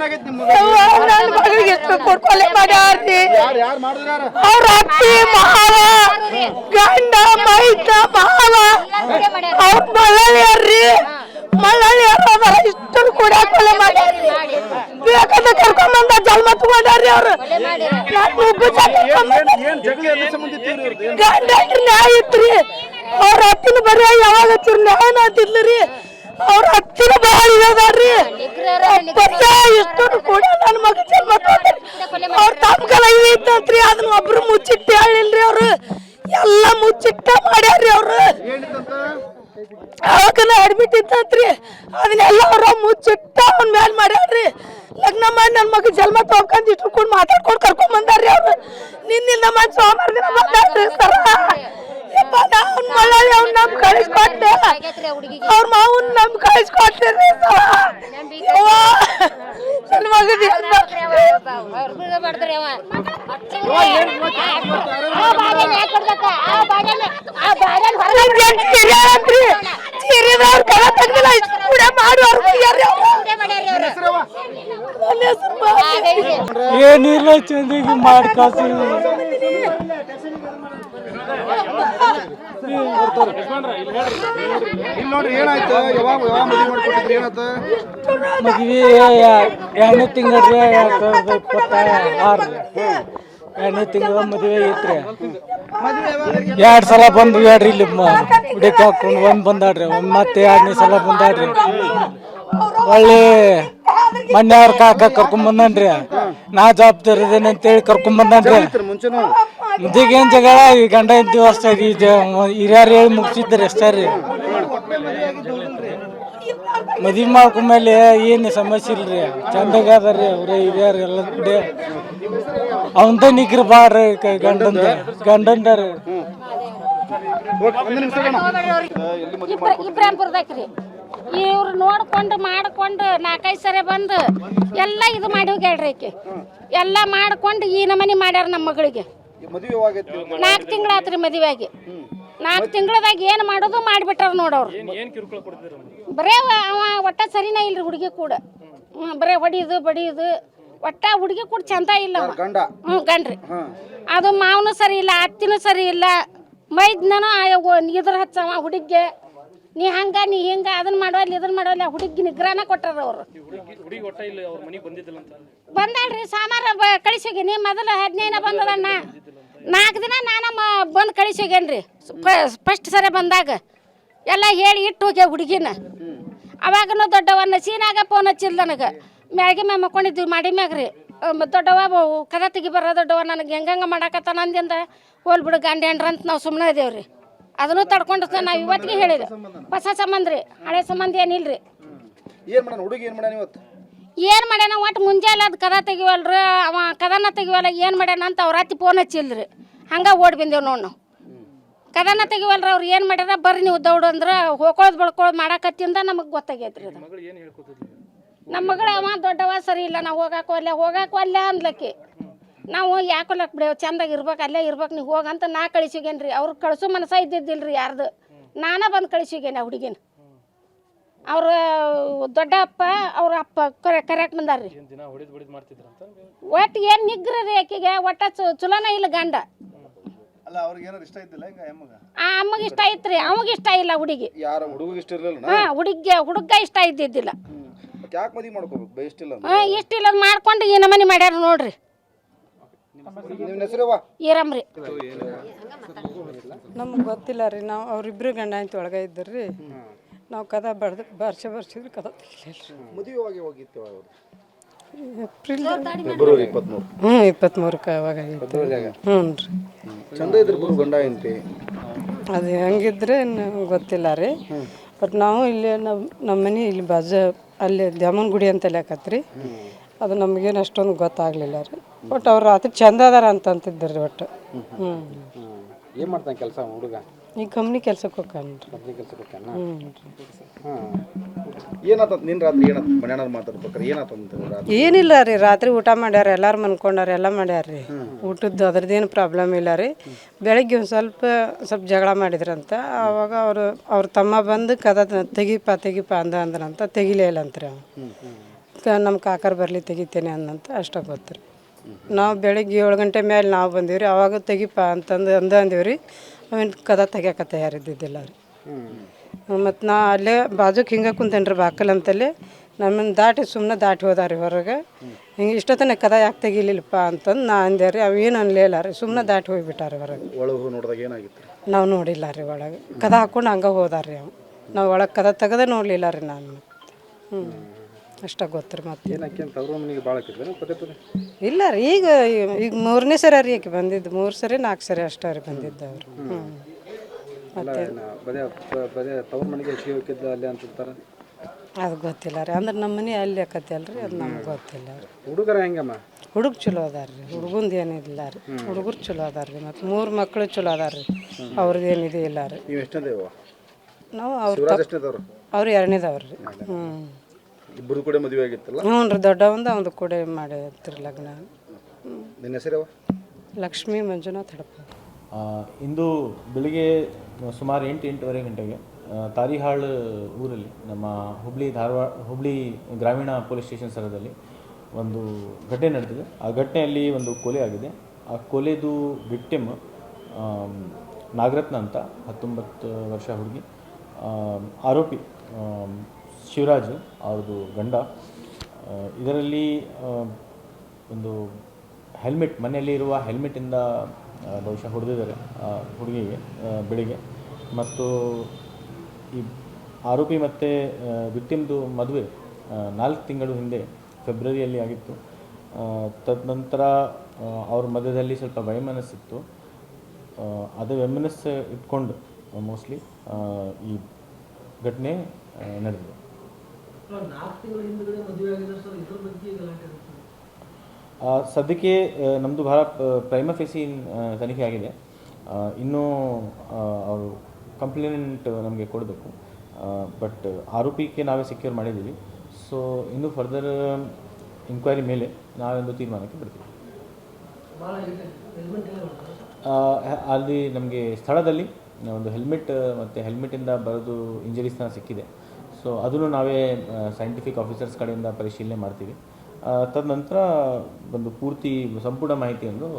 ನನ್ನ ಮಗಳಿಗೆ ಎಷ್ಟು ಕೊಡ್ಕೊಲೆ ಮಾಡ್ಯಾರ್ರಿ ಅವ್ರ ಅತ್ತಿ ಮಾವ ಗಂಡ ಮೈತ ಮಾವ ಅವ್ರ ಮಳ್ಳಳ್ಳಿಯರ್ರಿ ಮಳ್ಳಳ್ಳಿಯರ ಇಷ್ಟು ಕೂಡ ಕೊಲೆ ಮಾಡ್ಯಾರ್ರಿ ಬೇಕಾದ್ರೆ ಕರ್ಕೊಂಬಂದ ಜನ್ಮ ತಗೊಂಡಾರ್ರಿ ಅವ್ರು ಗಂಡ ನ್ಯಾಯ ಇತ್ರಿ ಅವ್ರ ಅತ್ತಿನ ಬರೀ ಯಾವಾಗ ಹಚ್ಚಿರ್ ನ್ಯಾಯನ ಅಂತಿದ್ರಿ ಅವ್ರ ಹತ್ತಿರ ಬಹಳ ಇದಾರ್ರಿ ಇಷ್ಟು ಕೂಡ ನನ್ನ ಮಗ ಜನ್ಮ ತಗೊಂಡ್ರಿ ಅವ್ರ ತಮ್ಗೆಲ್ಲ ಇತ್ತಂತ್ರಿ ಅದನ್ನ ಒಬ್ರು ಮುಚ್ಚಿಟ್ಟು ಹೇಳಿಲ್ರಿ ಅವ್ರು ಎಲ್ಲ ಮುಚ್ಚಿಟ್ಟ ಮಾಡ್ಯಾರ್ರಿ ಅವ್ರು ಅವಾಗನ ಅಡ್ಮಿಟ್ ಇತ್ತಂತ್ರಿ ಅದನ್ನೆಲ್ಲ ಅವ್ರ ಮುಚ್ಚಿಟ್ಟ ಅವ್ನ ಮ್ಯಾಲ ಮಾಡ್ಯಾರ್ರಿ ಲಗ್ನ ಮಾಡಿ ನನ್ನ ಮಗ ಜನ್ಮ ತಗೊಂಡ್ ಇಟ್ಕೊಂಡು ಮಾತಾಡ್ಕೊಂಡು ಕರ್ಕೊಂಡ್ ಬಂದಾರ್ರಿ ಅವ್ರು ನಿನ್ನಿಂದ ಮಾಡಿ ಸೋಮವಾರ ದಿನ ಬಂದಾರ್ರಿ ಸರ ಅವ್ನ ಮಳ್ಳಳ್ಳಿ ಅವ್ನ ನಮ್ ಕಳಿಸ್ಕೊಟ್ಟೆ ಅವ್ರ ಮಾವನ್ ನಮ್ ಕಳಿಸ್ಕೊಟ್ಟಿರ್ರಿ ನನ್ನ ಮಗ ಚಿರಿದವ್ರ ಕಲ ತೆಗ್ದಿಲ್ಲ ಇಷ್ಟು ಕೂಡ ಮಾಡುವವ್ರು ಏನಿಲ್ಲ ಚಂದಿಗೆ ಮಾಡ್ಕಾಸಿ ಮದ್ವಿ 2ನೇ ತಿಂಗಳು 2026 2ನೇ ತಿಂಗಳ ಮದುವೆ ಐತ್ರಿ 2 ಸಲ ಬಂದು ಹೇಳ್ರಿ ಇಲ್ಲಿ ಹುಡುಕಿ ಹಾಕೊಂಡು ಒಂದ್ ಬಂದಾಡ್ರಿ ಮತ್ತೆ 2ನೇ ಸಲ ಬಂದಾಡ್ರಿ ಒಳ್ಳೆ ಮೊನ್ನೆ ಅವ್ರ ಕಾಕ ಕರ್ಕೊಂಡ್ ಬಂದನ್ರಿ ನಾ ಜವಾಬ್ದಾರಿ ಇದೇನೆ ಅಂತೇಳಿ ಕರ್ಕೊಂಡ್ ಬಂದನ್ರಿ ಮುದಿಗೇನ್ ಜಗಳ ಈ ಗಂಡ ಇದ್ದೀವಿ ಅಷ್ಟೇ ಹಿರಿಯರು ಹೇಳಿ ಮುಗಿಸಿದ್ರಿ ಅಷ್ಟೇ ರೀ ಮದ್ವಿ ಮಾಡ್ಕೊಂಡ್ಮೇಲೆ ಏನು ಸಮಸ್ಯೆ ಇಲ್ರಿ ಚಂದಾಗ ಅದಾರ್ರಿ ಅವ್ರೆ ಹಿರಿಯರು ಎಲ್ಲ ಕೂಡಿ ಅವಂದ ನಿಗ್ರ ಬಾಡ್ರಿ ಗಂಡಂದಾರಿ ಇಬ್ರಾಂಪುರದಾಕ್ರಿ ಇವ್ರು ನೋಡ್ಕೊಂಡು ಮಾಡ್ಕೊಂಡು 4-5 ಸರಿ ಬಂದು ಎಲ್ಲ ಇದು ಮಾಡಿ ಹೋಗ್ಯಾಳ್ರಿ ಆಕೆ ಎಲ್ಲ ಮಾಡ್ಕೊಂಡು ಈ ನಮನಿ ಮಾಡ್ಯಾರ ನಮ್ಮ ಮಗಳಿಗೆ 4 ತಿಂಗಳಾತ್ರಿ ಮದುವೆಯಾಗಿ 4 ತಿಂಗಳದಾಗ ಏನು ಮಾಡೋದು ಮಾಡಿಬಿಟ್ಟಾರ ನೋಡವ್ರು ಬರೇ ಅವ ಒಟ್ಟ ಸರಿನೇ ಇಲ್ರಿ ಹುಡುಗಿ ಕೂಡ ಬರೇ ಹೊಡಿಯೋದು ಬಡಿಯೋದು ಒಟ್ಟ ಹುಡುಗಿ ಕೂಡ ಚಂದ ಇಲ್ಲ ಗಂಡ್ರಿ ಅದು ಮಾವನು ಸರಿ ಇಲ್ಲ ಅತ್ತಿನೂ ಸರಿ ಇಲ್ಲ ಮೈದ್ನೂ ಇದ್ರ ಹಚ್ಚವ ಹುಡುಗಿಗೆ ನೀ ಹಂಗ ನೀ ಹಿಂಗ ಅದನ್ನ ಮಾಡೋಲ್ಲ ಇದನ್ನ ಮಾಡೋಲ್ಲ ಹುಡುಗಿ ನಿಗ್ರಹನ ಕೊಟ್ಟಾರ ಅವರು ಬಂದಾಳ್ರಿ ಸಾಮಾರ ಕಳಿಸೋಗಿನಿ ಮೊದಲು 15 ಬಂದದಣ್ಣ 4 ದಿನ ನಾನು ಬಂದು ಕಳಿಸೋಗೇನ್ರಿ ಫಸ್ಟ್ ಸರಿ ಬಂದಾಗ ಎಲ್ಲ ಹೇಳಿ ಇಟ್ಟು ಹೋಗ್ಯ ಹುಡುಗಿನ ಅವಾಗನು ದೊಡ್ಡವನ್ನ ಸೀನಾಗ ಫೋನ್ ಹಚ್ಚಿಲ್ಲ ನನಗೆ ಮ್ಯಾಳ್ಗೆ ಮ್ಯಾಗ ಮಕ್ಕೊಂಡಿದ್ವಿ ಮಾಡಿ ಮ್ಯಾಗ್ರಿ ದೊಡ್ಡವ ಕದ ತೆಗಿಬಾರ ದೊಡ್ಡವ ನನಗೆ ಹೆಂಗಂಗೆ ಮಾಡಾಕತ್ತಾನ ಅಂದಿಂದ ಹೋಲ್ ಬಿಡು ಗಂಡ ಹೆಂಡ್ರಂತ ನಾವು ಸುಮ್ಮನೆ ಇದೇವ್ರಿ ಅದನ್ನು ತಡ್ಕೊಂಡು ನಾವು ಇವತ್ತಿಗೆ ಹೇಳಿದೆ ಹೊಸ ಸಂಬಂಧ ರೀ ಹಳೆ ಸಂಬಂಧ ಏನಿಲ್ರಿ ಏನು ಮಾಡ್ಯಾನ ಒಟ್ಟು ಮುಂಜಾನೆ ಅದು ಕದ ತೆಗಿವಲ್ರಿ ಅವ ಕದನ ತೆಗಿವಲ್ಲ ಏನು ಮಾಡ್ಯಾನ ಅಂತ ಅವ್ರ ಅತ್ತಿ ಫೋನ್ ಹಚ್ಚಿಲ್ರಿ ಹಂಗೆ ಓಡಿ ಬಂದೇವು ನೋಡಿ ನಾವು ಕದನ ತೆಗಿವಲ್ರಿ ಅವ್ರು ಏನು ಮಾಡ್ಯಾರ ಬರ್ರಿ ನೀವು ದೌಡು ಅಂದ್ರೆ ಹೋಗೋದು ಬಳ್ಕೊಳ್ಳೋದು ಮಾಡಾಕತ್ತಿಂದ ನಮಗೆ ಗೊತ್ತಾಗೈತ್ರಿ ಅದು ನಮ್ಮ ಮಗಳು ಅವ ದೊಡ್ಡವ ಸರಿ ಇಲ್ಲ ನಾವು ಹೋಗಾಕ ಅಲ್ಲೇ ಅಂದ್ಲಕ್ಕಿ ನಾವು ಯಾಕೊಲ್ಲಕ್ಕೆ ಬಿಡೇವು ಚಂದಾಗಿ ಇರ್ಬೇಕು ಅಲ್ಲೇ ಇರ್ಬೇಕು ನೀವು ಹೋಗಂತ ನಾ ಕಳಿಸಿಗೇನ್ರಿ ಅವ್ರು ಕಳಿಸೋ ಮನಸ್ಸ ಇದ್ದಿದ್ದಿಲ್ರಿ ಯಾರ್ದು ನಾನೇ ಬಂದು ಕಳಿಸಿಗೇನೆ ಆ ಹುಡುಗಿನ ಅವ್ರ ದೊಡ್ಡಪ್ಪ ಅವ್ರ ಅಪ್ಪ ಕರ್ಯಾಕ್ ಬಂದಾರ್ರಿ ಒಟ್ಟು ಏನು ನಿಗ್ರಿ ಆಕಿಗೆ ಒಟ್ಟ ಚಲೋನ ಇಲ್ಲ ಗಂಡ ಆ ಅಮ್ಮಗೆ ಇಷ್ಟ ಐತ್ರಿ ಅವಾಗ ಇಷ್ಟ ಇಲ್ಲ ಹುಡುಗಿ ಹುಡುಗ ಇಷ್ಟ ಇದ್ದಿದ್ದಿಲ್ಲ ಇಷ್ಟ ಇಲ್ಲ ಮಾಡ್ಕೊಂಡು ಈ ನಮನಿ ಮಾಡ್ಯಾರ ನೋಡ್ರಿ ಈರಮ್ರಿ ನಮ್ಗೆ ಗೊತ್ತಿಲ್ಲ ರೀ ನಾವು ಅವ್ರಿಬ್ರು ಗಂಡ ಅಂತ ಒಳಗೆ ಇದ್ದರ್ರಿ ನಾವು ಕದ ಬರ್ಸಿದ್ರಿ ಕದ ಏಪ್ರಿಲ್ 23ಕ್ಕೆ ಅವಾಗ ಅದು ಹೆಂಗಿದ್ರೆ ನಮ್ಗೆ ಗೊತ್ತಿಲ್ಲ ರೀ ಬಟ್ ನಾವು ಇಲ್ಲಿ ನಮ್ಮ ಮನೆ ಇಲ್ಲಿ ಬಾಜು ಅಲ್ಲಿ ದ್ಯಾಮನ ಗುಡಿ ಅಂತ ಲೆಕ್ಕತ್ರಿ ಅದು ನಮಗೇನು ಅಷ್ಟೊಂದು ಗೊತ್ತಾಗಲಿಲ್ಲ ರೀ ಬಟ್ ಅವ್ರು ಅದು ಚಂದ ಅದಾರ ಅಂತಿದ್ರಿ ಒಟ್ಟು ಏನು ಮಾಡ್ತಾನೆ ಕೆಲಸ ಹುಡುಗ ಈಗ ಕಂಪ್ನಿ ಕೆಲ್ಸಕ್ಕೆ ಹೋಗ್ತಾನೆ ಏನಿಲ್ಲ ರೀ ರಾತ್ರಿ ಊಟ ಮಾಡ್ಯಾರ ಎಲ್ಲಾರು ಮನ್ಕೊಂಡಾರ ಎಲ್ಲ ಮಾಡ್ಯಾರ ರೀ ಊಟದ್ದು ಅದ್ರದ್ದೇನು ಪ್ರಾಬ್ಲಮ್ ಇಲ್ಲ ರೀ ಬೆಳಗ್ಗೆ ಒಂದು ಸ್ವಲ್ಪ ಜಗಳ ಮಾಡಿದ್ರಂತ ಆವಾಗ ಅವ್ರ ತಮ್ಮ ಬಂದು ಕದ ತೆಗಿಪ ಅಂದ್ರಂತ ತೆಗಿಲೇ ಇಲ್ಲ ಅಂತ್ರಿ ನಮ್ಮ ಕಾಕರ್ ಬರಲಿ ತೆಗಿತೇನೆ ಅನ್ನಂತ ಅಷ್ಟೇ ಗೊತ್ತು ರೀ. ನಾವು ಬೆಳಗ್ಗೆ 7 ಗಂಟೆ ಮೇಲೆ ನಾವು ಬಂದೀವಿ ರೀ. ಅವಾಗ ತೆಗಿಪ ಅಂತಂದು ಅಂದೀವಿ ರೀ. ಅವೇನು ಕದ ತೆಗಿಯೋಕೆ ತಯಾರಿದ್ದಿದ್ದಿಲ್ಲ ರೀ. ಮತ್ತು ನಾ ಅಲ್ಲೇ ಬಾಜುಕ್ಕೆ ಹಿಂಗೆ ಕುಂತೇನೆ ರೀ ಬಾಕಲ್ ಅಂತಲ್ಲಿ. ನಮ್ಮನ್ನು ದಾಟಿ ಸುಮ್ಮನೆ ದಾಟಿ ಹೋದಾರಿ ಹೊರಗೆ. ಹಿಂಗೆ ಇಷ್ಟೊತ್ತನೇ ಕದ ಯಾಕೆ ತೆಗಿಲಿಲ್ಲಪ್ಪ ಅಂತಂದು ನಾ ಅಂದೆ ರೀ. ಅವು ಏನು ಅನ್ಲಿಲ್ಲ ರೀ, ಸುಮ್ಮನೆ ದಾಟಿ ಹೋಗಿಬಿಟ್ಟಾರೆ ಹೊರಗೆ. ಒಳಗೆ ನೋಡಿದಾಗ ಏನಾಗಿತ್ತು? ನಾವು ನೋಡಿಲ್ಲ ರೀ ಒಳಗೆ. ಕದ ಹಾಕ್ಕೊಂಡು ಹಂಗೆ ಹೋದಾರಿ ಅವು. ನಾವು ಒಳಗೆ ಕದ ತೆಗೆದೇ ನೋಡಲಿಲ್ಲ ರೀ ನಾನು. ಅಷ್ಟೇ ಗೊತ್ತು ರೀ. ಮತ್ತೆ ಏನಕ್ಕೆ ಅಂತ ಅವ್ರ ಮನೆಗೆ ಭಾಳ ಹಾಕಿದ್ರು ಪದೇ ಪದೇ? ಇಲ್ಲ ರೀ, ಈಗ 3ನೇ ಸರಿ ರೀ ಆಕೆ ಬಂದಿದ್ದು. 3 ಸರಿ 4 ಸರಿ ಅಷ್ಟೇ ರೀ ಬಂದಿದ್ದು ಅವರು. ಮತ್ತೆ ಬದೇ ತವ್ರ ಮನೆಗೆ ಹೆಚ್ಚಿಗೆ ಹೋಗಿದ್ದ ಅಲ್ಲೇ ಅಂತಾರೆ. ಅದು ಗೊತ್ತಿಲ್ಲ ರೀ. ಅಂದ್ರೆ ನಮ್ಮ ಮನೆ ಅಲ್ಲಿ ಆಕತ್ತಲ್ಲ ರೀ, ಅದು ನಮ್ಗೆ ಗೊತ್ತಿಲ್ಲ ರೀ. ಹುಡುಗರ ಹೆಂಗಮ್ಮ? ಹುಡುಗ ಚಲೋ ಅದಾರ ರೀ, ಹುಡುಗಂದು ಏನಿಲ್ಲ ರೀ. ಹುಡುಗರು ಚಲೋ ಅದಾರ ರೀ. ಮತ್ತು 3 ಮಕ್ಕಳು ಚಲೋ ಅದಾರ ರೀ. ಅವ್ರದ್ದು ಏನಿದೆ ಇಲ್ಲ ರೀ. ನೀವು ಎಷ್ಟನೇದೇವ? ನಾವು ಅವ್ರು 2ನೇದವ್ರು ರೀ. ಇಬ್ಬರು ಕೂಡ ಮದುವೆ ಆಗಿತ್ತಲ್ಲ? ಹ್ಞೂ ರೀ, ದೊಡ್ಡ ಒಂದು ಕೂಡ ಮಾಡಿರ್ತೀರಿ ಲಗ್ನ. ನಿನ್ನ ಹೆಸರವ? ಲಕ್ಷ್ಮೀ ಮಂಜುನಾಥ್ ಹಡಪ. ಇಂದು ಬೆಳಿಗ್ಗೆ ಸುಮಾರು 8-8:30 ಗಂಟೆಗೆ ತಾರಿಹಾಳ್ ಊರಲ್ಲಿ ನಮ್ಮ ಹುಬ್ಳಿ ಗ್ರಾಮೀಣ ಪೊಲೀಸ್ ಸ್ಟೇಷನ್ ಸ್ಥಳದಲ್ಲಿ ಒಂದು ಘಟನೆ ನಡೆದಿದೆ. ಆ ಘಟನೆಯಲ್ಲಿ ಒಂದು ಕೊಲೆ ಆಗಿದೆ. ಆ ಕೊಲೆದು ವಿಕ್ಟಿಮ್ ನಾಗರತ್ನ ಅಂತ 19 ವರ್ಷ ಹುಡುಗಿ. ಆರೋಪಿ ಶಿವರಾಜ್ ಅವ್ರದ್ದು ಗಂಡ. ಇದರಲ್ಲಿ ಒಂದು ಹೆಲ್ಮೆಟ್, ಮನೆಯಲ್ಲಿ ಇರುವ ಹೆಲ್ಮೆಟಿಂದ ಬಹುಶಃ ಹೊಡೆದಿದ್ದಾರೆ ಹುಡುಗಿಗೆ ಬೆಳಿಗ್ಗೆ. ಮತ್ತು ಈ ಆರೋಪಿ ಮತ್ತು ವಿಕ್ಟಿಮ್ದು ಮದುವೆ 4 ತಿಂಗಳು ಹಿಂದೆ ಫೆಬ್ರವರಿಯಲ್ಲಿ ಆಗಿತ್ತು. ತದನಂತರ ಅವ್ರ ಮಧ್ಯದಲ್ಲಿ ಸ್ವಲ್ಪ ವೈಮನಸ್ಸಿತ್ತು. ಅದೇ ವೈಮನಸ್ಸು ಇಟ್ಕೊಂಡು ಮೋಸ್ಟ್ಲಿ ಈ ಘಟನೆ ನಡೆದಿದೆ. ಸದ್ಯಕ್ಕೆ ನಮ್ಮದು ಭಾಳ ಪ್ರೈಮ ಫೇಸಿ ತನಿಖೆ ಆಗಿದೆ. ಇನ್ನೂ ಅವರು ಕಂಪ್ಲೇಂಟ್ ನಮಗೆ ಕೊಡಬೇಕು. ಬಟ್ ಆರೋಪಿಗೆ ನಾವೇ ಸೆಕ್ಯೂರ್ ಮಾಡಿದ್ದೀವಿ. ಸೊ ಇನ್ನೂ ಫರ್ದರ್ ಇನ್ಕ್ವೈರಿ ಮೇಲೆ ನಾವೊಂದು ತೀರ್ಮಾನಕ್ಕೆ ಬರ್ತೀವಿ. ಅಲ್ಲಿ ನಮಗೆ ಸ್ಥಳದಲ್ಲಿ ಒಂದು ಹೆಲ್ಮೆಟ್ ಮತ್ತು ಹೆಲ್ಮೆಟಿಂದ ಬರೋದು ಇಂಜರೀಸ್ನ ಸಿಕ್ಕಿದೆ. ಸೊ ಅದನ್ನು ನಾವೇ ಸೈಂಟಿಫಿಕ್ ಆಫೀಸರ್ಸ್ ಕಡೆಯಿಂದ ಪರಿಶೀಲನೆ ಮಾಡ್ತೀವಿ. ತದನಂತರ ಒಂದು ಸಂಪೂರ್ಣ ಮಾಹಿತಿಯನ್ನು